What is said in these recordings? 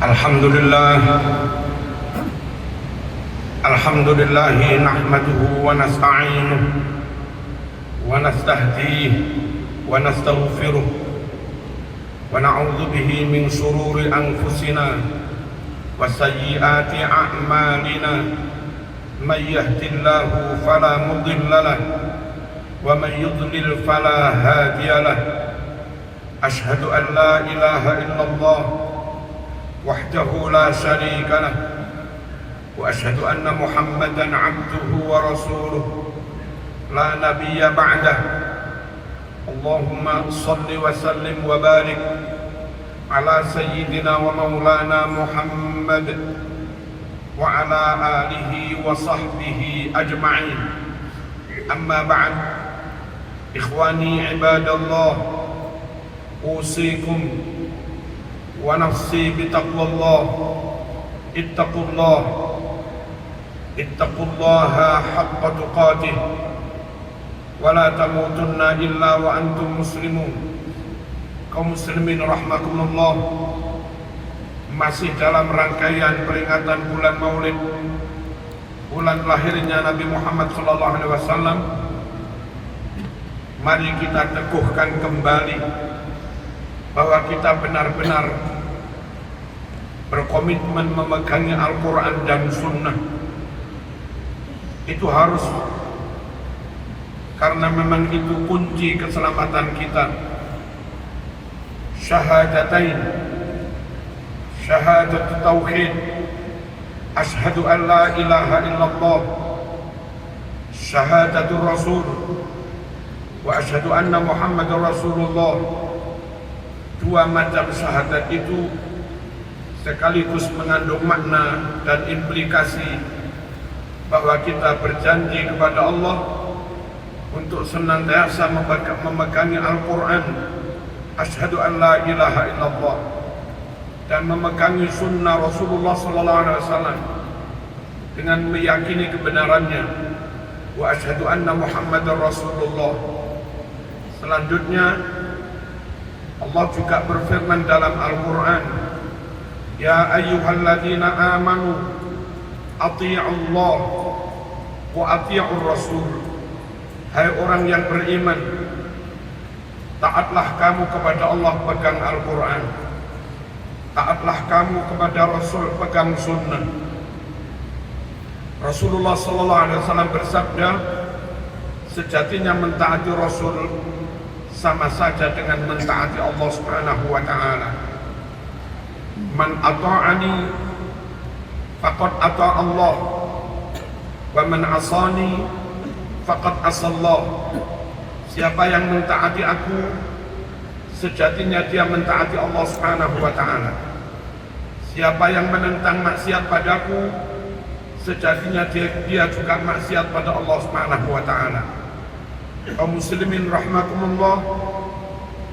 Alhamdulillah nahmaduhu wa nasta'inuh wa nastahdiih wa nastaghfiruh wa na'udzu bihi min shururi anfusina wa sayyiati a'malina may yahdihillahu fala mudilla lahu wa man yudlil fala hadiya lahu ashhadu an la ilaha illallah wahdahu la syarika lahu wa ashhadu anna Muhammadan abduhu wa rasuluh la nabiyya ba'dah. Allahumma salli wa sallim wa barik ala sayyidina wa maulana Muhammad wa ala alihi wa sahbihi ajma'in. Amma ba'd, ikhwani ibadallah, usikum wa nafsi bitaqwallah. Ittaqullaha haqqa tuqatih wa la tamutunna illa wa antum muslimun. Kaum muslimin rahmakumullah, masih dalam rangkaian peringatan bulan Maulid, bulan lahirnya Nabi Muhammad SAW. Mari kita teguhkan kembali bahwa kita benar-benar berkomitmen memegangi Al-Quran dan Sunnah. Itu harus, karena memang itu kunci keselamatan kita. Syahadatain, syahadat tauhid, asyhadu an la ilaha illallah, syahadatul rasul, wa asyhadu anna Muhammadar Rasulullah. Dua macam syahadat itu sekaligus mengandung makna dan implikasi bahwa kita berjanji kepada Allah untuk senantiasa memegangi Al-Quran, asyhadu an la ilaha illallah, dan memegangi sunnah Rasulullah SAW dengan meyakini kebenarannya, wa asyhadu anna Muhammadar Rasulullah. Selanjutnya Allah juga berfirman dalam Al-Quran, ya ayyuhalladzina amanu ati'ullah wa ati'ur rasul. Hai orang yang beriman, taatlah kamu kepada Allah, pegang Al-Quran. Taatlah kamu kepada Rasul, pegang sunnah. Rasulullah SAW bersabda, sejatinya mentaati Rasul sama saja dengan mentaati Allah Subhanahu wa ta'ala. Man ata'ani faqad ata'a Allah wa man asani faqad asallah. Siapa yang mentaati aku, sejatinya dia mentaati Allah Subhanahu wa ta'ala. Siapa yang menentang maksiat padaku, sejatinya dia juga maksiat pada Allah Subhanahu wa ta'ala. Kaum muslimin rahmakumullah,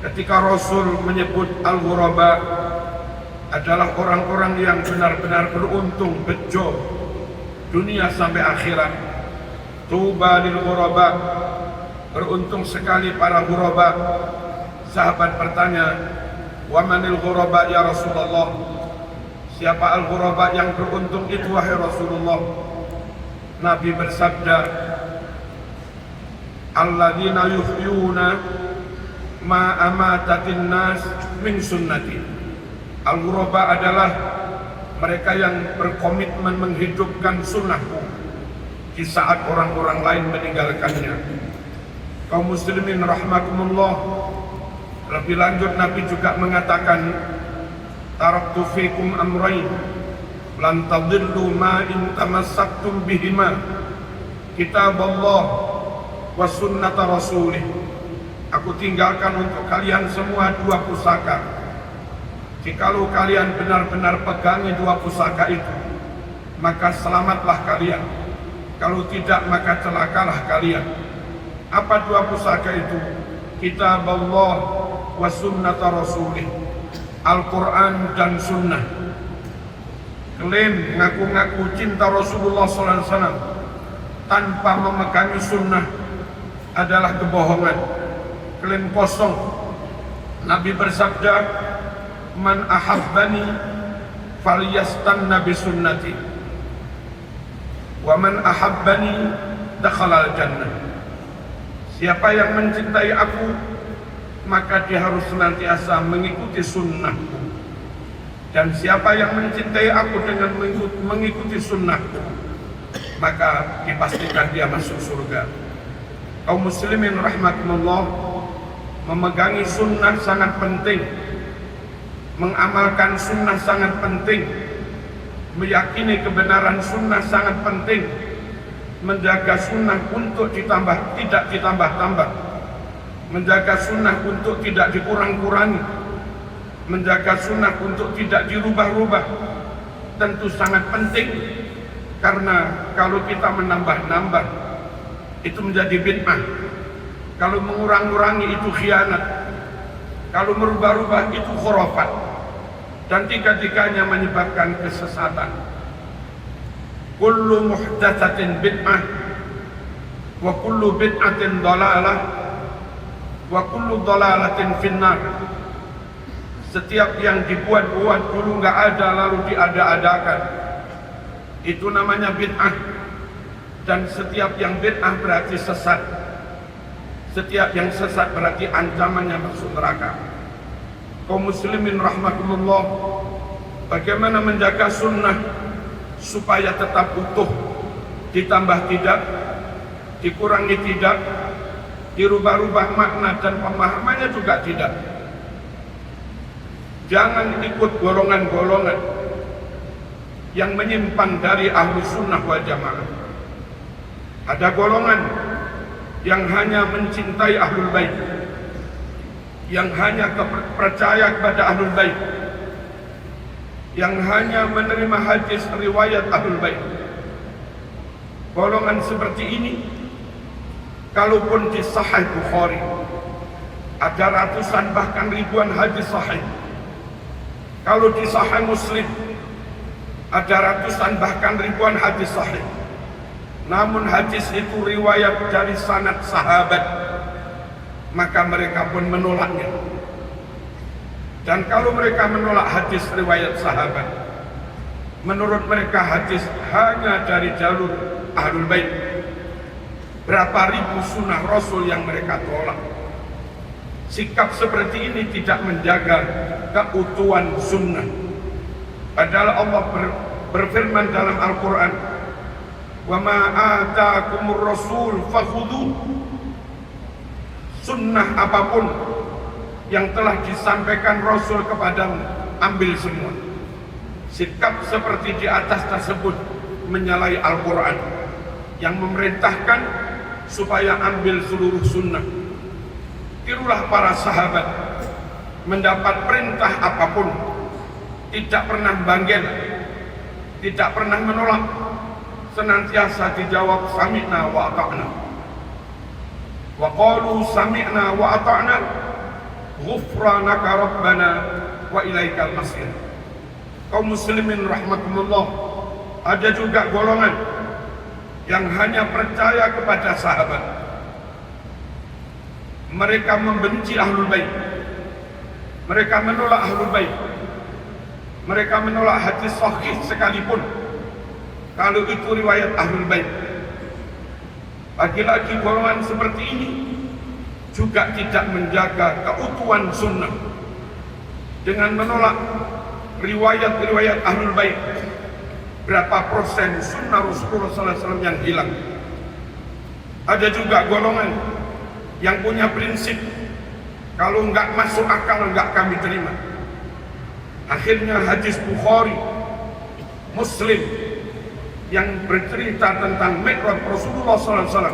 ketika Rasul menyebut al-ghuraba adalah orang-orang yang benar-benar beruntung, bejo dunia sampai akhirat. Tuba lil ghuraba, beruntung sekali para ghuraba. Sahabat bertanya, wa manil ghuraba ya Rasulullah? Siapa al-ghuraba yang beruntung itu wahai Rasulullah? Nabi bersabda, alladzina yuhyuna ma amatatin nas min sunnati. Al-ghuraba adalah mereka yang berkomitmen menghidupkan sunnahku di saat orang-orang lain meninggalkannya. Kaum muslimin rahmakumullah, lebih lanjut Nabi juga mengatakan, taraktu fikum amrayn lan tadillu ma in tamassaktum bihima, kitaballah wa sunnata rasulih. Aku tinggalkan untuk kalian semua dua pusaka. Jikalau kalian benar-benar pegangi dua pusaka itu, maka selamatlah kalian. Kalau tidak, maka celakalah kalian. Apa dua pusaka itu? Kitab Allah wa sunnata rasulih, Al-Quran dan sunnah. Klaim ngaku-ngaku cinta Rasulullah SAW tanpa memegangi sunnah adalah kebohongan, klaim kosong. Nabi bersabda, man ahabbani falyastanna bi sunnati wa man ahabbani dakhalal jannah. Siapa yang mencintai aku, maka dia harus senantiasa mengikuti sunnahku. Dan siapa yang mencintai aku dengan mengikuti sunnahku, maka dipastikan dia masuk surga. Kaum muslimin rahimakumullah, memegangi sunnah sangat penting, mengamalkan sunnah sangat penting, meyakini kebenaran sunnah sangat penting, menjaga sunnah untuk tidak ditambah-tambah, menjaga sunnah untuk tidak dikurang-kurangi, menjaga sunnah untuk tidak dirubah-rubah, tentu sangat penting. Karena kalau kita menambah-nambah, itu menjadi bid'ah. Kalau mengurang-kurangi itu khianat. Kalau merubah-rubah itu khurafat. Dan tiga-tiganya menyebabkan kesesatan. Kullu muhdatsatin bid'ah wa kullu bid'atin dhalalah wa kullu dhalalatin finnar. Setiap yang dibuat-buat dulu nggak ada lalu diada-adakan, itu namanya bid'ah. Dan setiap yang bid'ah berarti sesat. Setiap yang sesat berarti ancamannya masuk neraka. Kaum muslimin rahmatullah, bagaimana menjaga sunnah supaya tetap utuh, ditambah tidak, dikurangi tidak, dirubah-rubah makna dan pemahamannya juga tidak. Jangan ikut golongan-golongan yang menyimpang dari ahlu sunnah wal jamaah. Ada golongan yang hanya mencintai ahlul bait, yang hanya percaya kepada ahlul bait, yang hanya menerima hadis riwayat ahlul bait. Golongan seperti ini, kalaupun di Sahih Bukhari ada ratusan bahkan ribuan hadis sahih, kalau di Sahih Muslim ada ratusan bahkan ribuan hadis sahih, namun hadis itu riwayat dari sanad sahabat, maka mereka pun menolaknya. Dan kalau mereka menolak hadis riwayat sahabat, menurut mereka hadis hanya dari jalur ahlul bait. Berapa ribu sunnah Rasul yang mereka tolak. Sikap seperti ini tidak menjaga keutuhan sunnah. Padahal Allah berfirman dalam Al-Quran, wa ma ataakumur rasul fakhudhu. Sunnah apapun yang telah disampaikan Rasul kepadamu, ambil semua. Sikap seperti di atas tersebut menyalahi Al-Quran yang memerintahkan supaya ambil seluruh sunnah. Tirulah para sahabat, mendapat perintah apapun tidak pernah banggen, tidak pernah menolak, senantiasa dijawab sami'na wa ata'na. Wa qalu sami'na wa ata'na ghufranaka rabbana wa ilaikal masir. Kaum muslimin rahmatullah, ada juga golongan yang hanya percaya kepada sahabat. Mereka membenci ahlul bait, mereka menolak ahlul bait, mereka menolak hadis sahih sekalipun kalau itu riwayat ahlul bait. Lagi-lagi golongan seperti ini juga tidak menjaga keutuhan sunnah dengan menolak riwayat-riwayat ahlul bait. Berapa persen sunnah Rasulullah SAW yang hilang? Ada juga golongan yang punya prinsip, kalau enggak masuk akal enggak kami terima. Akhirnya hadis Bukhari, Muslim yang bercerita tentang Mi'raj Rasulullah SAW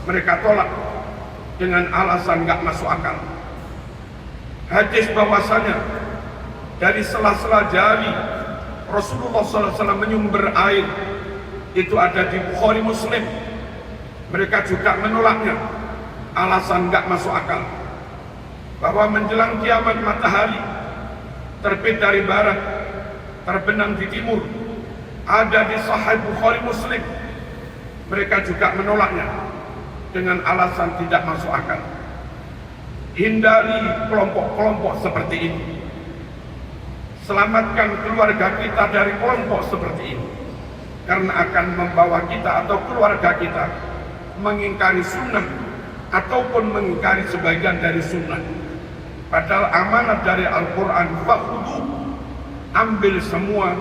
mereka tolak dengan alasan enggak masuk akal. Hadis bahwasanya dari sela-sela jari Rasulullah SAW menyumber air itu ada di Bukhari Muslim, mereka juga menolaknya. Alasan enggak masuk akal, bahwa menjelang kiamat matahari terbit dari barat, terbenam di timur, ada di Sahih Bukhari Muslim. Mereka juga menolaknya dengan alasan tidak masuk akal. Hindari kelompok-kelompok seperti ini. Selamatkan keluarga kita dari kelompok seperti ini, karena akan membawa kita atau keluarga kita mengingkari sunnah ataupun mengingkari sebagian dari sunnah. Padahal amanat dari Al-Quran, fakhudhu, ambil semua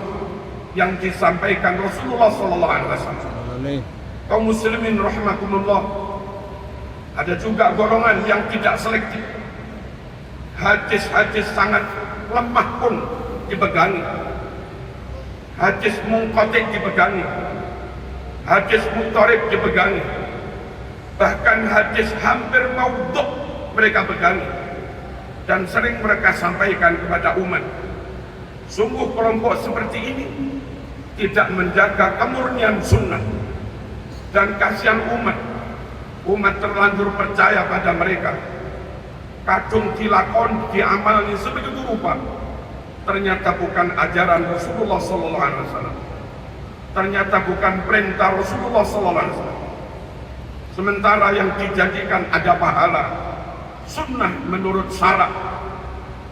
yang disampaikan Rasulullah SAW. Kaum muslimin rahimakumullah, ada juga golongan yang tidak selektif. Hadis-hadis sangat lemah pun dipegangi, hadis munqati dipegangi, hadis mutarib dipegangi, bahkan hadis hampir maudhu' mereka pegangi dan sering mereka sampaikan kepada umat. Sungguh kelompok seperti ini tidak menjaga kemurnian sunnah, dan kasihan umat terlanjur percaya pada mereka, kadung dilakon diamalni sebegitu rupa, ternyata bukan ajaran Rasulullah SAW, ternyata bukan perintah Rasulullah SAW. Sementara yang dijadikan ada pahala, sunnah menurut syarak,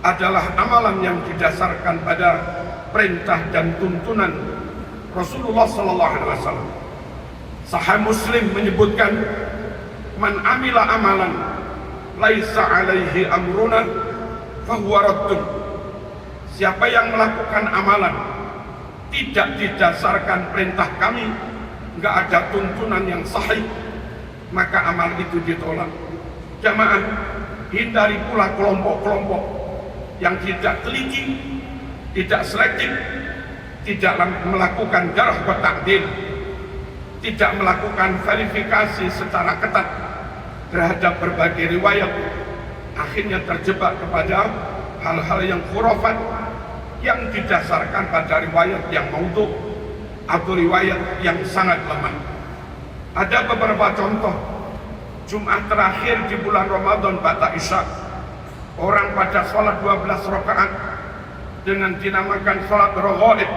adalah amalan yang didasarkan pada perintah dan tuntunan Rasulullah SAW. Sahih Muslim menyebutkan, man amila amalan laisa alaihi amruna fahuwa raddun. Siapa yang melakukan amalan tidak didasarkan perintah kami, enggak ada tuntunan yang sahih, maka amal itu ditolak. Jamaah, hindari pula kelompok-kelompok yang tidak teliti, tidak selektif, tidak melakukan jarh wa ta'dil, tidak melakukan verifikasi secara ketat terhadap berbagai riwayat, akhirnya terjebak kepada hal-hal yang khurafat yang didasarkan pada riwayat yang maudhu' atau riwayat yang sangat lemah. Ada beberapa contoh. Jumat terakhir di bulan Ramadan ba'da Isya, orang pada sholat 12 rakaat dengan dinamakan sholat raghaib,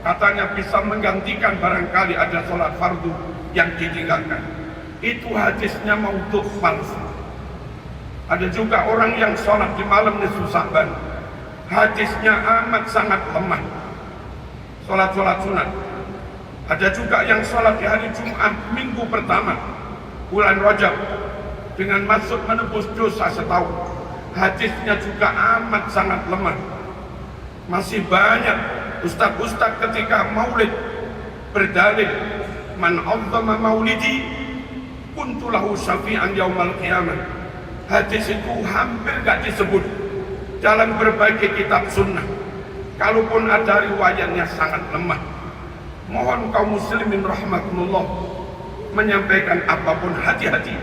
katanya bisa menggantikan barangkali ada sholat fardu yang ditinggalkan. Itu hadisnya maudhu' palsu. Ada juga orang yang sholat di malam nisfu Sya'ban, hadisnya amat sangat lemah, sholat-sholat sunat. Ada juga yang sholat di hari Jumat minggu pertama bulan Rajab dengan maksud menebus dosa setahun, hadisnya juga amat sangat lemah. Masih banyak ustaz-ustaz ketika maulid berdalil, man 'azzama maulidi kuntu lahu syafi'an yaumal qiyamah. Hadis itu hampir gak disebut dalam berbagai kitab sunnah. Kalaupun ada riwayatnya sangat lemah. Mohon kaum muslimin rahimakumullah menyampaikan apapun, hati-hati.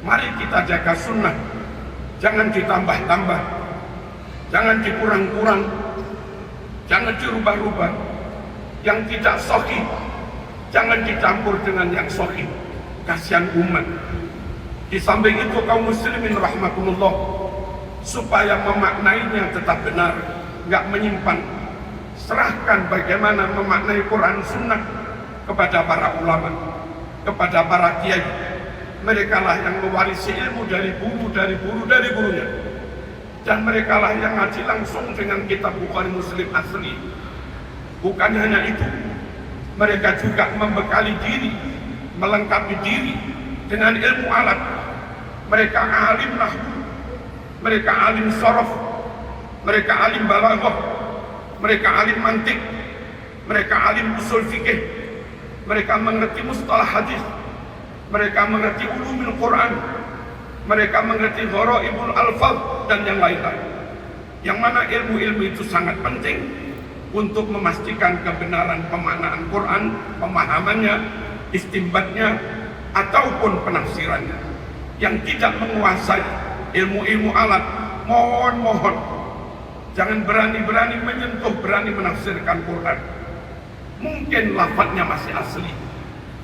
Mari kita jaga sunnah, jangan ditambah-tambah, jangan dikurang-kurang, jangan dirubah-rubah. Yang tidak sahih jangan dicampur dengan yang sahih, kasihan umat. Di samping itu kaum muslimin rahimakumullah, supaya memaknainya tetap benar, nggak menyimpan, serahkan bagaimana memaknai Quran Sunnah kepada para ulama, kepada para kiai. Mereka lah yang mewarisi ilmu dari gurunya, dan mereka lah yang ngaji langsung dengan kitab Bukhari Muslim asli. Bukan hanya itu, mereka juga membekali diri, melengkapi diri dengan ilmu alat. Mereka alim nahwu, mereka alim sharaf, mereka alim balaghah, mereka alim mantik, mereka alim usul fikih, mereka mengerti mustalah hadis, mereka mengerti ulumul Quran, mereka mengerti gharaibul alfaz dan yang lain-lain. Yang mana ilmu-ilmu itu sangat penting untuk memastikan kebenaran pemaknaan Quran, pemahamannya, istinbatnya, ataupun penafsirannya. Yang tidak menguasai ilmu-ilmu alat, mohon jangan berani-berani menyentuh, berani menafsirkan Quran. Mungkin lafadznya masih asli,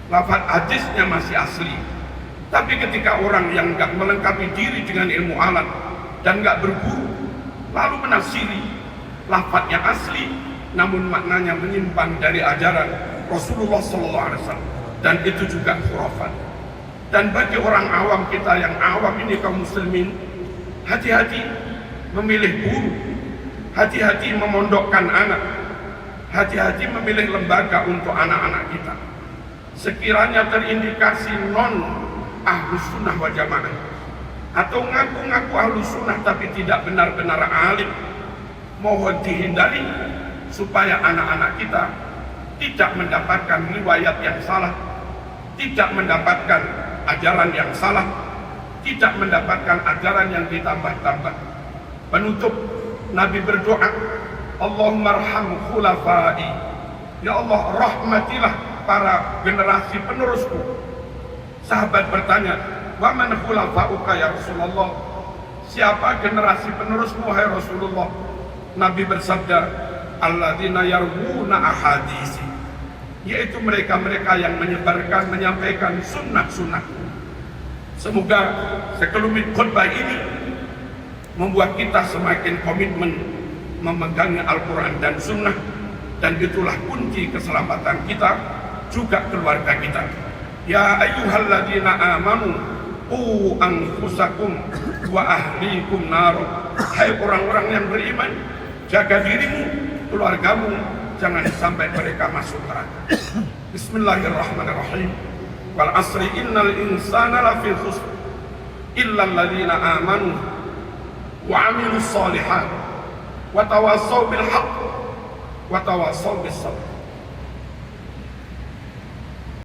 lafadz hadisnya masih asli, tapi ketika orang yang nggak melengkapi diri dengan ilmu alat dan nggak berguru, lalu menafsiri lafadznya asli namun maknanya menyimpang dari ajaran Rasulullah SAW, dan itu juga khurafat. Dan bagi orang awam, kita yang awam ini kaum muslimin, hati-hati memilih guru, hati-hati memondokkan anak, hati-hati memilih lembaga untuk anak-anak kita. Sekiranya terindikasi non ahlus sunnah wal jamaah atau ngaku-ngaku ahlus sunnah tapi tidak benar-benar alim, mohon dihindari supaya anak-anak kita tidak mendapatkan riwayat yang salah, tidak mendapatkan ajaran yang salah, tidak mendapatkan ajaran yang ditambah-tambah. Penutup, Nabi berdoa, Allahumma arham khulafai, ya Allah rahmatilah para generasi penerusku. Sahabat bertanya, wa man khulafauka ya Rasulullah, siapa generasi penerusmu hai Rasulullah? Nabi bersabda, alladzina yarwuna ahadisi, yaitu mereka-mereka yang menyebarkan, menyampaikan sunnah-sunnah. Semoga sekelumit khutbah ini membuat kita semakin komitmen memegangi Al-Quran dan sunnah, dan itulah kunci keselamatan kita, juga keluarga kita. Ya ayyuhalladzina amanu qu anfusakum wa ahlikum nar. Hai orang-orang yang beriman, jaga dirimu, keluargamu, jangan sampai mereka masuk neraka. Bismillahirrahmanirrahim. Wal asri innal insana lafi khusr illa alladzina amanu wa amilus solihat wa tawassaw bil haqq wa tawassaw bis sabr.